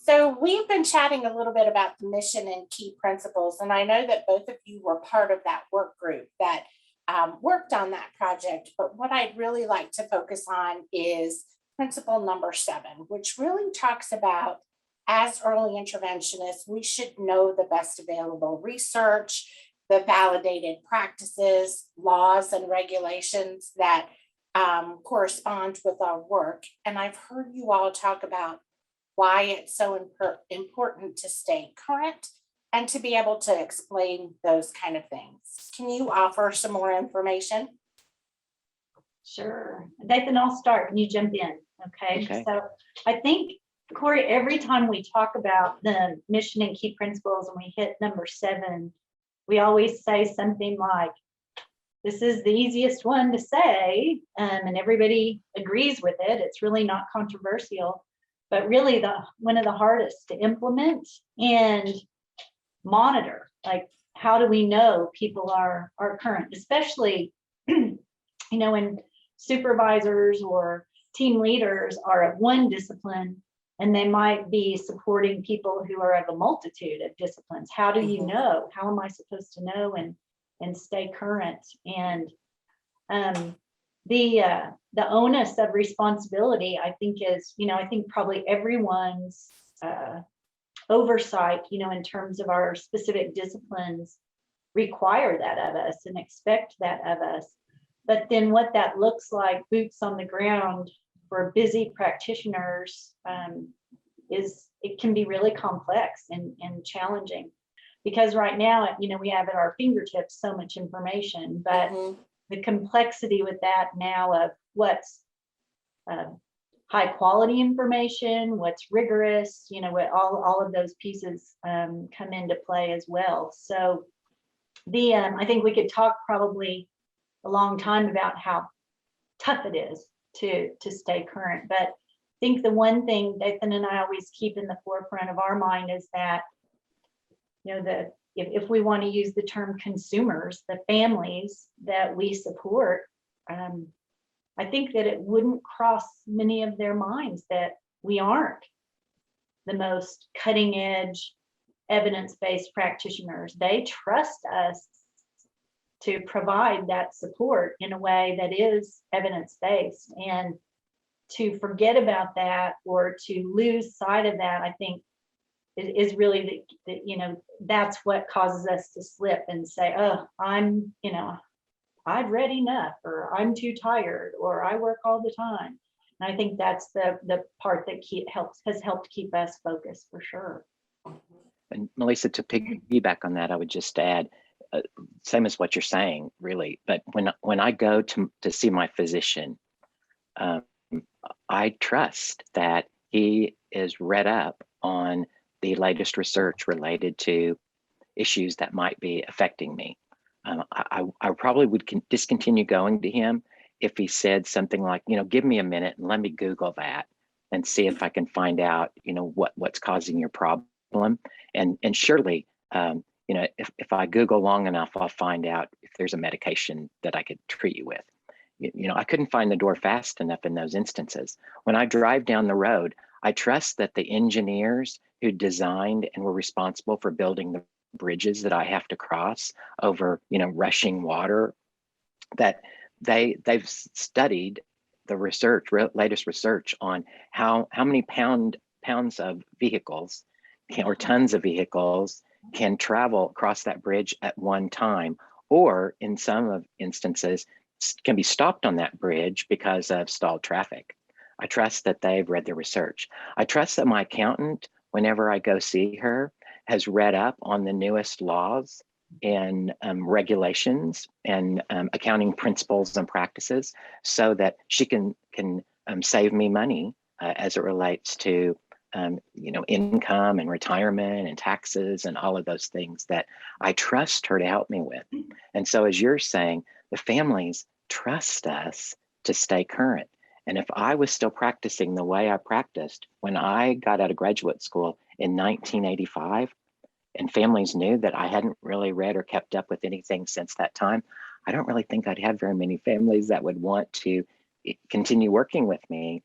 So we've been chatting a little bit about the mission and key principles, and I know that both of you were part of that work group that worked on that project. But what I'd really like to focus on is principle number 7, which really talks about as early interventionists, we should know the best available research, the validated practices, laws, and regulations that correspond with our work. And I've heard you all talk about why it's so important to stay current and to be able to explain those kind of things. Can you offer some more information? Sure. Nathan, I'll start and you jump in. Okay. So I think, Corey, every time we talk about the mission and key principles and we hit number 7, we always say something like, this is the easiest one to say, and everybody agrees with it. It's really not controversial, but really one of the hardest to implement and monitor. Like, how do we know people are current, especially, when supervisors or team leaders are of one discipline and they might be supporting people who are of a multitude of disciplines. How do you know? How am I supposed to know and stay current? And the onus of responsibility, I think, is, I think probably everyone's oversight, in terms of our specific disciplines, require that of us and expect that of us. But then what that looks like, boots on the ground for busy practitioners, it can be really complex and challenging, because right now, we have at our fingertips so much information, but the complexity with that now of what's high quality information, what's rigorous, what all of those pieces come into play as well. So I think we could talk probably a long time about how tough it is to stay current. But I think the one thing Nathan and I always keep in the forefront of our mind is that, if we want to use the term consumers, the families that we support, I think that it wouldn't cross many of their minds that we aren't the most cutting edge, evidence-based practitioners. They trust us to provide that support in a way that is evidence-based. And to forget about that or to lose sight of that, I think is really that's what causes us to slip and say, oh, I've read enough, or I'm too tired, or I work all the time. And I think that's the part that has helped keep us focused, for sure. And Melissa, to piggyback on that, I would just add, same as what you're saying, really. But when I go to see my physician, I trust that he is read up on the latest research related to issues that might be affecting me. I probably would discontinue going to him if he said something like, give me a minute and let me Google that and see if I can find out, what's causing your problem. And surely, if I Google long enough, I'll find out if there's a medication that I could treat you with. I couldn't find the door fast enough in those instances. When I drive down the road, I trust that the engineers who designed and were responsible for building the bridges that I have to cross over, rushing water, that they've studied the latest research on how many pounds of vehicles or tons of vehicles can travel across that bridge at one time, or in some instances can be stopped on that bridge because of stalled traffic. I trust that they've read the research. I trust that my accountant, whenever I go see her, has read up on the newest laws and regulations and accounting principles and practices, so that she can save me money as it relates to income and retirement and taxes and all of those things that I trust her to help me with. And so, as you're saying, the families trust us to stay current. And if I was still practicing the way I practiced when I got out of graduate school in 1985, and families knew that I hadn't really read or kept up with anything since that time, I don't really think I'd have very many families that would want to continue working with me.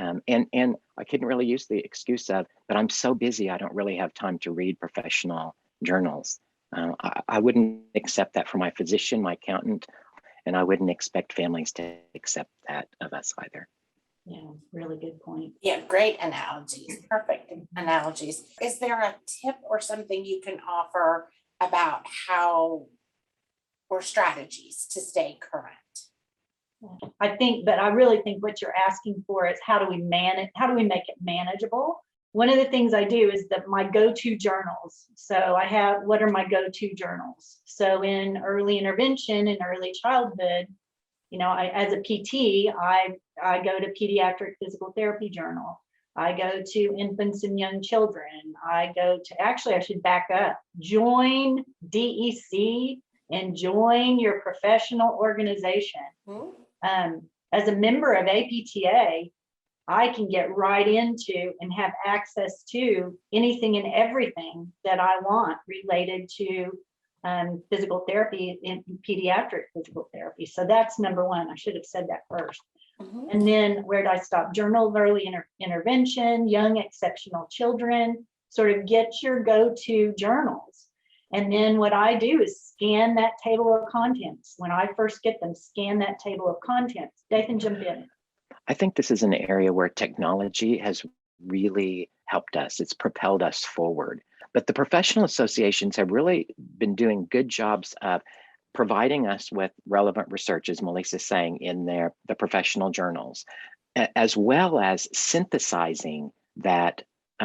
And I couldn't really use the excuse of, but I'm so busy, I don't really have time to read professional journals. I wouldn't accept that from my physician, my accountant, and I wouldn't expect families to accept that of us either. Yeah, really good point. Yeah, great analogies, perfect analogies. Is there a tip or something you can offer about how or strategies to stay current? But I really think what you're asking for is how do we make it manageable? One of the things I do is that my go-to journals. So what are my go-to journals? So in early intervention and early childhood, as a PT, I go to Pediatric Physical Therapy Journal. I go to Infants and Young Children. Actually, I should back up. Join DEC and join your professional organization. As a member of APTA, I can get right into and have access to anything and everything that I want related to physical therapy in pediatric physical therapy. So that's number one. I should have said that first. And then where did I stop? Journal of Early Intervention, Young Exceptional Children, sort of get your go-to journals. And then what I do is scan that table of contents. When I first get them, scan that table of contents. Dathan, jump in. I think this is an area where technology has really helped us. It's propelled us forward. But the professional associations have really been doing good jobs of providing us with relevant research, as Melissa's saying, in the professional journals, as well as synthesizing that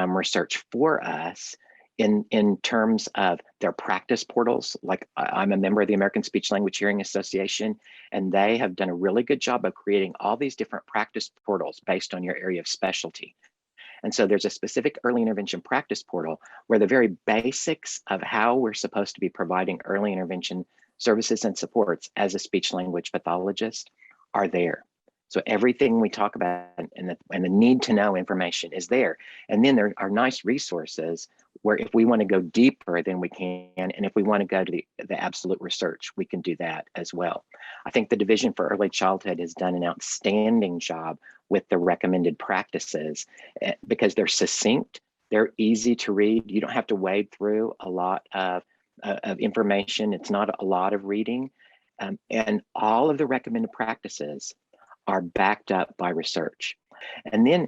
research for us in terms of their practice portals. Like I'm a member of the American Speech Language Hearing Association, and they have done a really good job of creating all these different practice portals based on your area of specialty. And so there's a specific early intervention practice portal where the very basics of how we're supposed to be providing early intervention services and supports as a speech language pathologist are there. So everything we talk about and the need to know information is there. And then there are nice resources where if we want to go deeper, then we can. And if we want to go to the absolute research, we can do that as well. I think the Division for Early Childhood has done an outstanding job with the recommended practices because they're succinct, they're easy to read. You don't have to wade through a lot of information. It's not a lot of reading. And all of the recommended practices are backed up by research. And then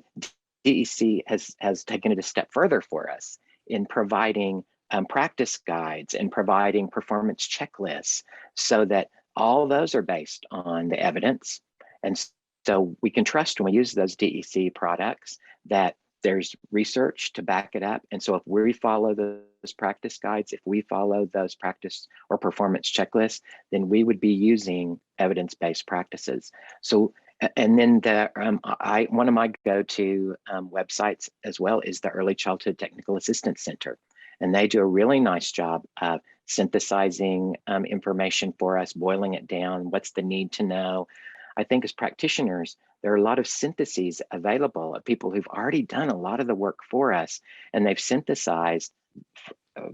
DEC has taken it a step further for us in providing practice guides and providing performance checklists so that all those are based on the evidence. And so we can trust when we use those DEC products that there's research to back it up. And so if we follow those practice guides, if we follow those practice or performance checklists, then we would be using evidence-based practices. So, and then one of my go-to websites as well is the Early Childhood Technical Assistance Center. And they do a really nice job of synthesizing information for us, boiling it down, what's the need to know. I think as practitioners, there are a lot of syntheses available of people who've already done a lot of the work for us, and they've synthesized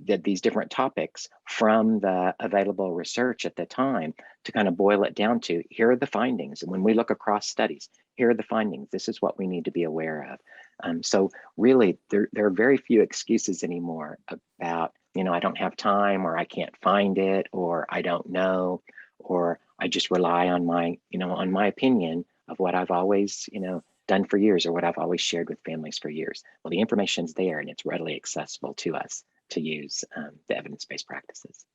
these different topics from the available research at the time to kind of boil it down to, here are the findings. And when we look across studies, here are the findings. This is what we need to be aware of. So really, there are very few excuses anymore about, I don't have time, or I can't find it, or I don't know, or I just rely on on my opinion of what I've always, done for years, or what I've always shared with families for years. Well, the information's there and it's readily accessible to us to use the evidence-based practices.